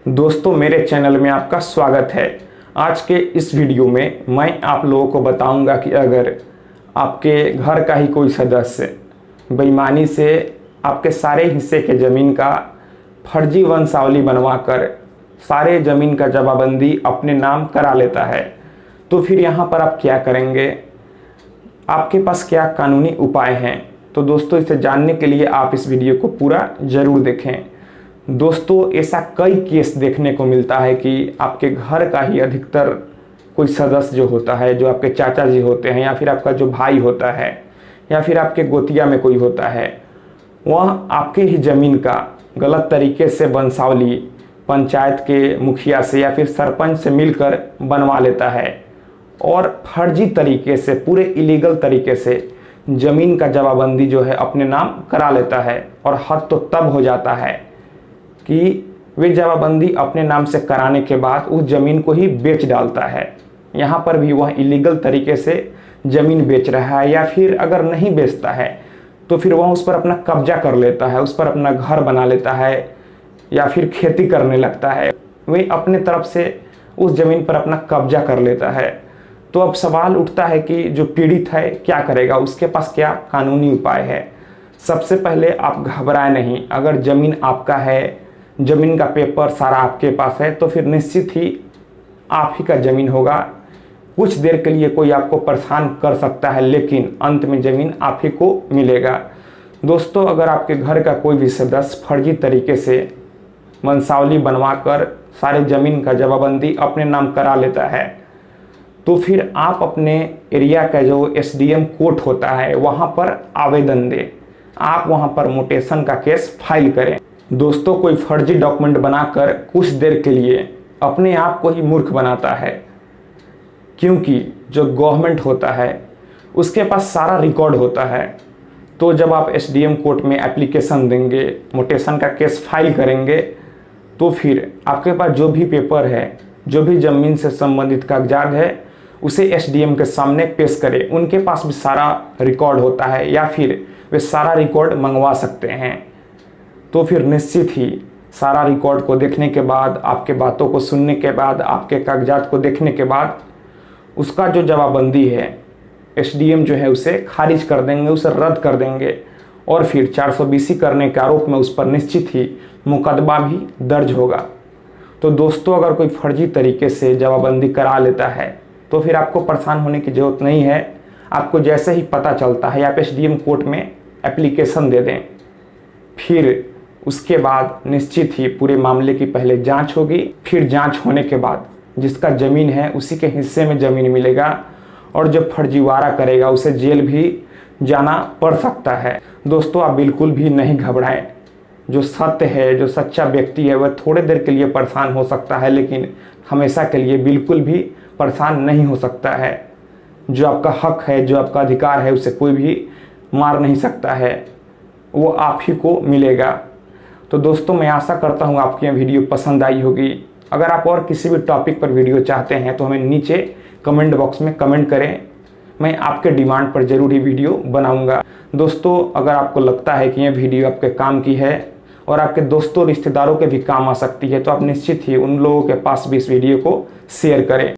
दोस्तों मेरे चैनल में आपका स्वागत है। आज के इस वीडियो में मैं आप लोगों को बताऊंगा कि अगर आपके घर का ही कोई सदस्य बेईमानी से आपके सारे हिस्से के ज़मीन का फर्जी वंशावली बनवाकर सारे ज़मीन का जमाबंदी अपने नाम करा लेता है, तो फिर यहाँ पर आप क्या करेंगे, आपके पास क्या कानूनी उपाय हैं। तो दोस्तों इसे जानने के लिए आप इस वीडियो को पूरा ज़रूर देखें। दोस्तों ऐसा कई केस देखने को मिलता है कि आपके घर का ही अधिकतर कोई सदस्य जो होता है, जो आपके चाचा जी होते हैं या फिर आपका जो भाई होता है या फिर आपके गोतिया में कोई होता है, वह आपके ही ज़मीन का गलत तरीके से वंशावली पंचायत के मुखिया से या फिर सरपंच से मिलकर बनवा लेता है और फर्जी तरीके से, पूरे इलीगल तरीके से ज़मीन का जमाबंदी जो है अपने नाम करा लेता है। और हद तो तब हो जाता है कि वे जमाबंदी अपने नाम से कराने के बाद उस ज़मीन को ही बेच डालता है। यहाँ पर भी वह इलीगल तरीके से ज़मीन बेच रहा है, या फिर अगर नहीं बेचता है तो फिर वह उस पर अपना कब्जा कर लेता है, उस पर अपना घर बना लेता है या फिर खेती करने लगता है। वे अपने तरफ से उस ज़मीन पर अपना कब्जा कर लेता है। तो अब सवाल उठता है कि जो पीड़ित है क्या करेगा, उसके पास क्या कानूनी उपाय है। सबसे पहले आप घबराएं नहीं। अगर ज़मीन आपका है, ज़मीन का पेपर सारा आपके पास है, तो फिर निश्चित ही आप ही का ज़मीन होगा। कुछ देर के लिए कोई आपको परेशान कर सकता है, लेकिन अंत में ज़मीन आप ही को मिलेगा। दोस्तों अगर आपके घर का कोई भी सदस्य फर्जी तरीके से वंशावली बनवाकर सारे ज़मीन का जमाबंदी अपने नाम करा लेता है, तो फिर आप अपने एरिया का जो एसडीएम कोर्ट होता है वहाँ पर आवेदन दें। आप वहाँ पर म्यूटेशन का केस फाइल करें। दोस्तों कोई फर्जी डॉक्यूमेंट बनाकर कुछ देर के लिए अपने आप को ही मूर्ख बनाता है, क्योंकि जो गवर्नमेंट होता है उसके पास सारा रिकॉर्ड होता है। तो जब आप एसडीएम कोर्ट में एप्लीकेशन देंगे, म्यूटेशन का केस फाइल करेंगे, तो फिर आपके पास जो भी पेपर है, जो भी ज़मीन से संबंधित कागजात है, उसे एसडीएम के सामने पेश करें। उनके पास भी सारा रिकॉर्ड होता है, या फिर वे सारा रिकॉर्ड मंगवा सकते हैं। तो फिर निश्चित ही सारा रिकॉर्ड को देखने के बाद, आपके बातों को सुनने के बाद, आपके कागजात को देखने के बाद उसका जो जवाबंदी है एसडीएम जो है उसे खारिज कर देंगे, उसे रद्द कर देंगे और फिर 420 करने के आरोप में उस पर निश्चित ही मुकदमा भी दर्ज होगा। तो दोस्तों अगर कोई फर्जी तरीके से जवाबंदी करा लेता है तो फिर आपको परेशान होने की ज़रूरत नहीं है। आपको जैसे ही पता चलता है आप एसडीएम कोर्ट में एप्लीकेशन दे दें, फिर उसके बाद निश्चित ही पूरे मामले की पहले जांच होगी। फिर जांच होने के बाद जिसका ज़मीन है उसी के हिस्से में ज़मीन मिलेगा, और जो फर्जीवाड़ा करेगा उसे जेल भी जाना पड़ सकता है। दोस्तों आप बिल्कुल भी नहीं घबराएं। जो सत्य है, जो सच्चा व्यक्ति है, वह थोड़े देर के लिए परेशान हो सकता है, लेकिन हमेशा के लिए बिल्कुल भी परेशान नहीं हो सकता है। जो आपका हक है, जो आपका अधिकार है, उसे कोई भी मार नहीं सकता है, वो आप ही को मिलेगा। तो दोस्तों मैं आशा करता हूँ आपकी यह वीडियो पसंद आई होगी। अगर आप और किसी भी टॉपिक पर वीडियो चाहते हैं तो हमें नीचे कमेंट बॉक्स में कमेंट करें, मैं आपके डिमांड पर ज़रूर ही वीडियो बनाऊंगा। दोस्तों अगर आपको लगता है कि यह वीडियो आपके काम की है और आपके दोस्तों रिश्तेदारों के भी काम आ सकती है, तो आप निश्चित ही उन लोगों के पास भी इस वीडियो को शेयर करें।